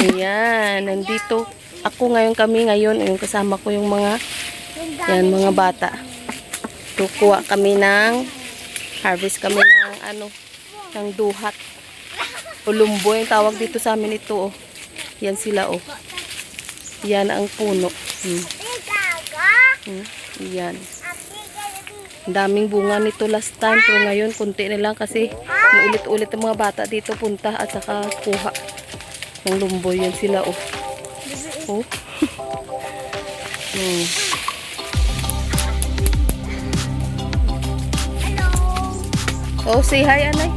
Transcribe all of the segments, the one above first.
Ayan, nandito ako kami ngayon, yung kasama ko yung mga bata. Kukuha kami harvest kami ng duhat. O lumbo yung tawag dito sa amin ito, oh. Yan sila, oh. Yan ang puno. Yan. Ang daming bunga nito last time, pero ngayon kunti na lang kasi ulit-ulit ang mga bata dito punta at saka kuha ng lumboy. Yan sila, oh. Oh. Oh, say hi, Anay.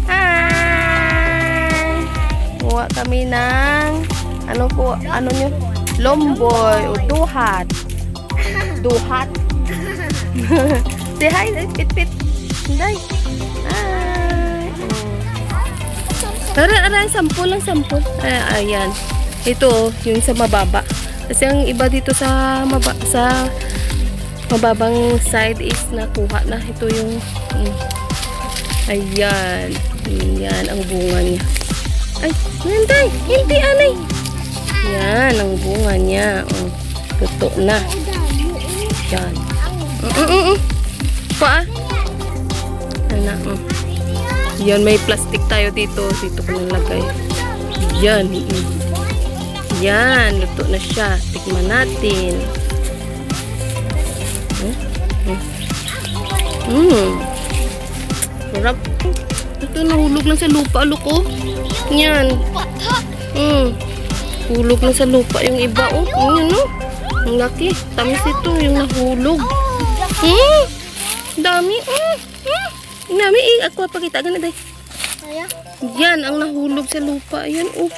Hi! Kuha kami ng nyo? Lomboy o duhat. Duhat. Say hi, pit. Hinday. Hi. Aray, sampol. Ayan. Ito, yung sa mababa. Kasi ang iba dito sa mababang side is nakuha na. Ito yung ayan. Yan ang bunga niya. Ay, Hinday. Hindi, Anay. Yan ang bunga niya. Tuto na. Yan. Pa. Yan, may plastic tayo dito. Dito ko nalagay. Yan. Yan, luto na siya. Tikman natin. Sarap. Ito, nahulog lang sa lupa. Loko. Yan. Hulog lang sa lupa yung iba. Yan, no? Ang laki. Tamis ito, yung nahulog. Dami. Dami. Ako pakita. Ganun, day. Yan, ang nahulog sa lupa. Ayan, oh.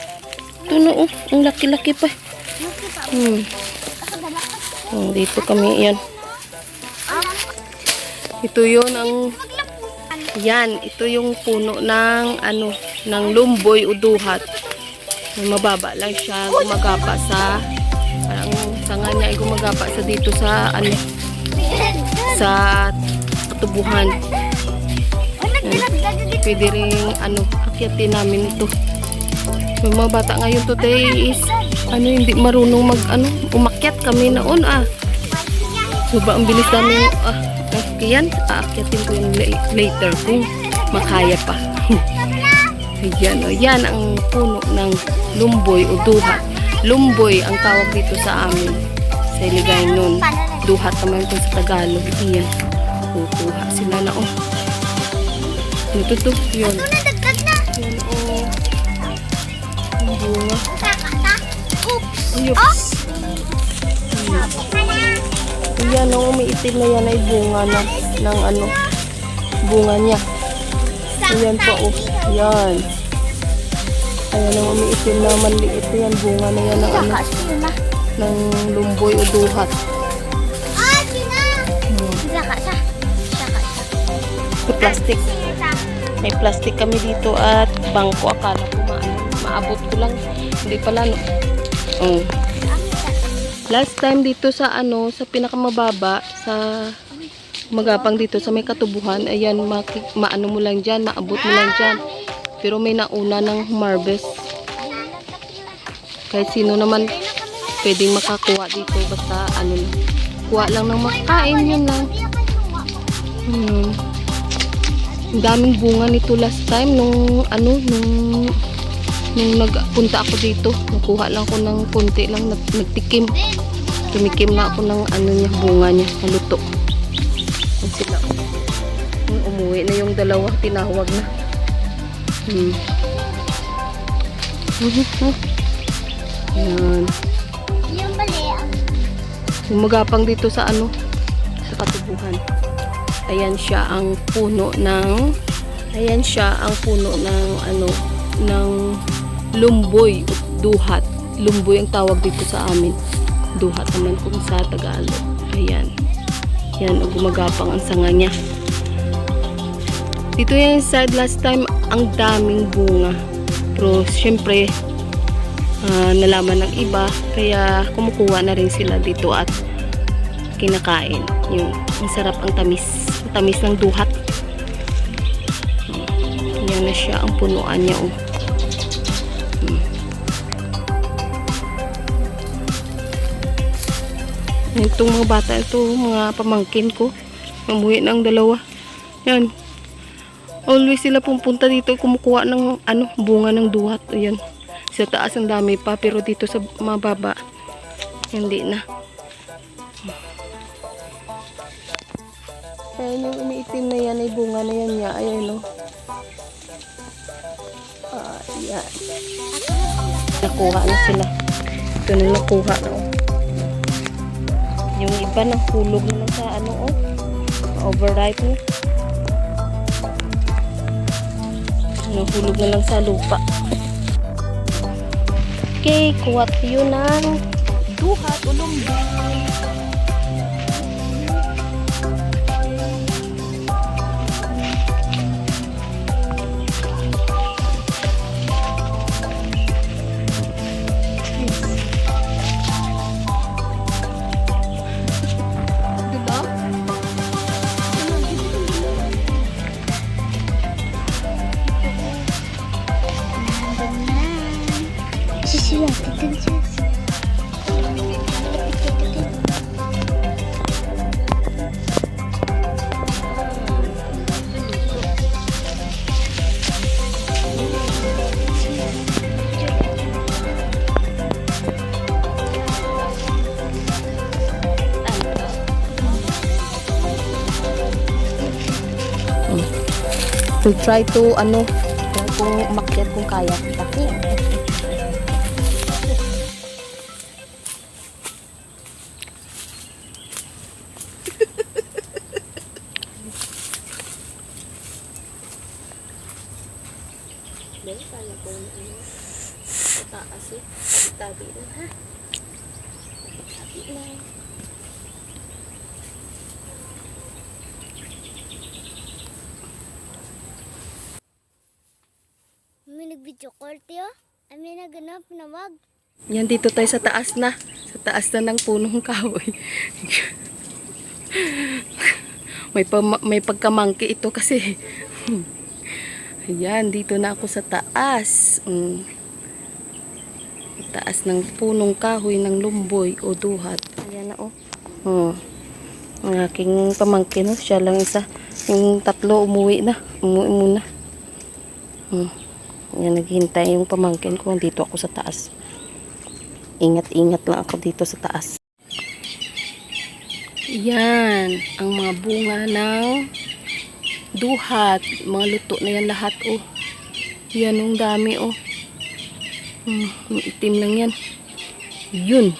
Ito na, oh. Ang laki-laki pa. Dito kami, yan. Ito yun ang... Yan, ito yung puno ng lumboy o duhat. Mababa lang siya, gumagapa sa parang sanga niya ay gumagapa sa dito sa sa katubuhan. Pwede rin akyatin namin ito. Yung mga bata ngayon today is hindi marunong umakyat kami noon Diba ang bilis namin yan, aakyatin ko yung later kung makaya pa. Ayan, yan ang puno ng lumboy o duhat. Lumboy ang tawag dito sa amin sa Iligay nun. Duhat naman ito sa Tagalog. Ayan, kukuha sila na ito yun. Yan, ang bunga. Oops. Ayan, may itim na yan ay bunga ng bunga niya. Ayan pa, oh. Ayan. Ayan, may itim na maliit yan. Bunga na yan ng lumboy o duhat. Plastic. May plastic kami dito at bangko. Akala ko maabot ko lang. Hindi pala, no? Last time dito sa sa pinakamababa, sa magapang dito sa may katubuhan, ayan, maano mo lang dyan, maabot mo lang dyan. Pero may nauna ng harvest. Kahit sino naman pwedeng makakuha dito, basta kuha lang ng makain, yun lang. Ang daming bunga nito last time nung nagpunta ako dito. Nakuha lang ako ng konti lang, nagtikim. Tumikim na ako ng bunga niya, naluto. Yan sila. Umuwi na yung dalawa, tinawag na. Yan. Umagapang dito sa sa katubuhan. Ayan siya ang puno ng ng lumboy o duhat. Lumboy ang tawag dito sa amin. Duhat naman kung sa Tagalog. Ayan. Yan, gumagapang ang sanga niya. Dito yung side last time, ang daming bunga. Pero syempre, nalaman ng iba, kaya kumukuha na rin sila dito at kinakain. Ang sarap, ang tamis. Ang tamis ng duhat. Yan na siya ang punuan niya. Itong mga bata ito, mga pamangkin ko. Mamuwi ng dalawa. Yan. Always sila pupunta dito kumukuha ng bunga ng duhat. Ayan. Sa taas ang dami pa pero dito sa mababa hindi na. Ayan yung umiitim na yan ay bunga na yan niya. Ayan no. Ayan. Nakuha na sila. Ito na nakuha na. Yung iba nahulog na lang sa overripe na. Nahulog na lang sa lupa. Okay, kuha tayo ng duhat o lumbay. Sisiya, titin siya. We'll try to kung umakyat kung kaya kita. Dahil kaya ko taas tabi lang ha. Tabi lang. May nag-video call tiyo. May naganap na wag. Yan, dito tayo sa taas na. Sa taas na ng punong kahoy. may pagkamangki ito kasi. Ayan, dito na ako sa taas. Taas ng punong kahoy ng lumboy o duhat. Ayan na ang aking pamangkin. Siya lang isa. Yung tatlo umuwi na. Umuwi muna. Ayan, naghihintay yung pamangkin ko. Dito ako sa taas. Ingat-ingat lang ako dito sa taas. Yan. Ang mga bunga ng duhat. Mga luto na yan lahat. Yan ang dami. Itim lang yan. Yun.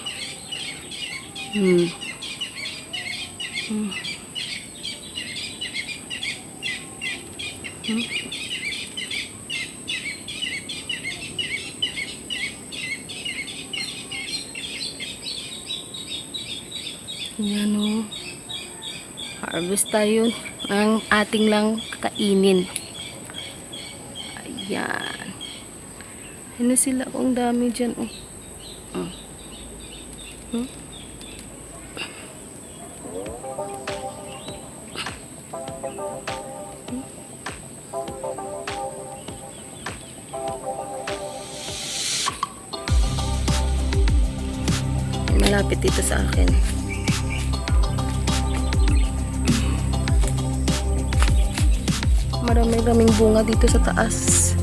Yan harvest tayo ang ating lang kakainin. Ayan. Ano sila ang dami dyan malapit dito sa akin. Marami-raming bunga dito sa taas.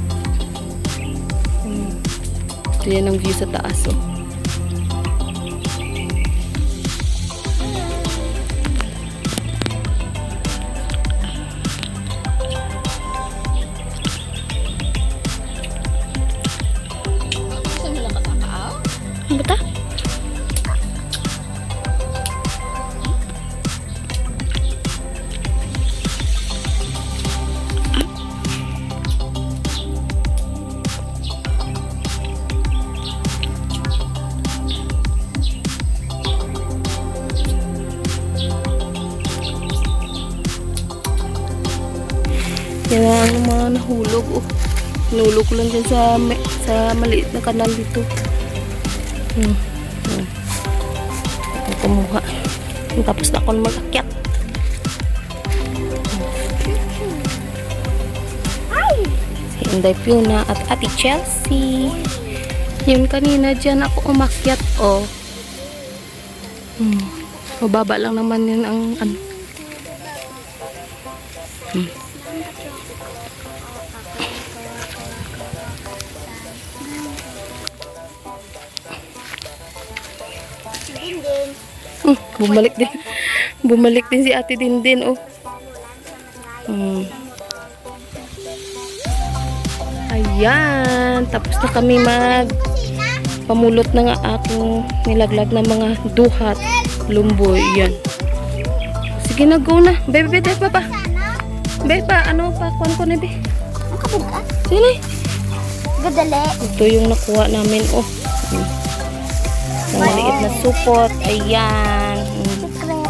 Ito yan ang view sa taas. Ano ba ta? Yan ang mga nahulog. Nahulog ko lang dyan sa maliit na kanal dito. Ako kumuha. Tapos na ako mag-akyat. Si Inday Fiona at Ate Chelsea. Yun kanina dyan ako umakyat. Mababa lang naman yun ang ano. Dindin. Bumalik din. Bumalik din si Ate Dindin, oh. Ayan. Tapos na kami pamulot ng aking nilaglag na mga duhat. Lumboy. Yan. Sige na, go na. Bebe, bebe, pa. Bebe, pa. Ano pa? Kuhan ko na, bebe. Ang kabugas. Sige. Gadali. Ito yung nakuha namin, oh. Ang maliit na supot. Ayan. Secret.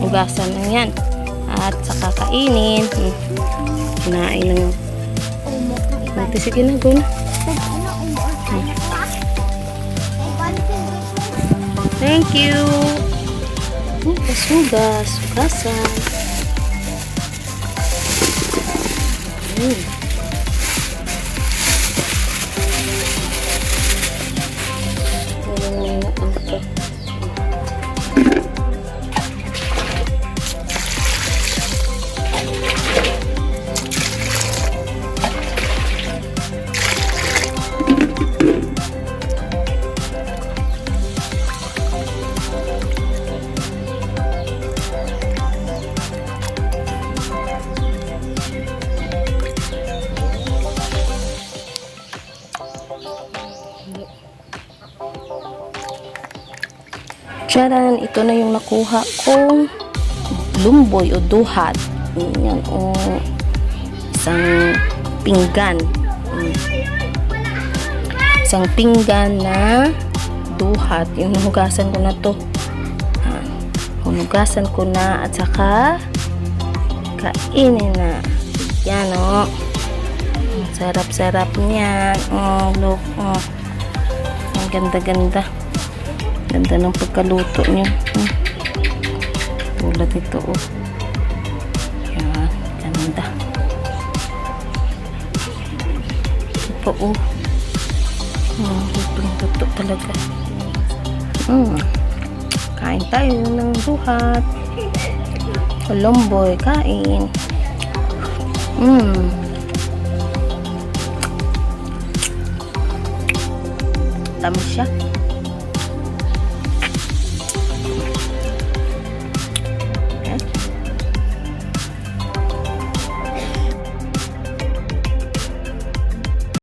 Hugasan lang yan. At saka kainin. Kinain ng Umok ng iba. Ate, sige na, go na. Ano, umok. Thank you. Hugas. Hugasan. Charan, ito na yung nakuha kong lumboy o duhat. Yan, o isang pinggan. Isang pinggan na duhat. Yung hugasan ko na to. Hugasan ko na at saka kainin na. Yan, o. Sarap-sarap niyan. Look, ang ganda-ganda. Ganda ng pagkaluto niya. Tulad ito, oh. Yan, ganda. Ito, oh. Lutong-luto talaga. Kain tayo ng duhat. Lumboy, kain. Tamis siya.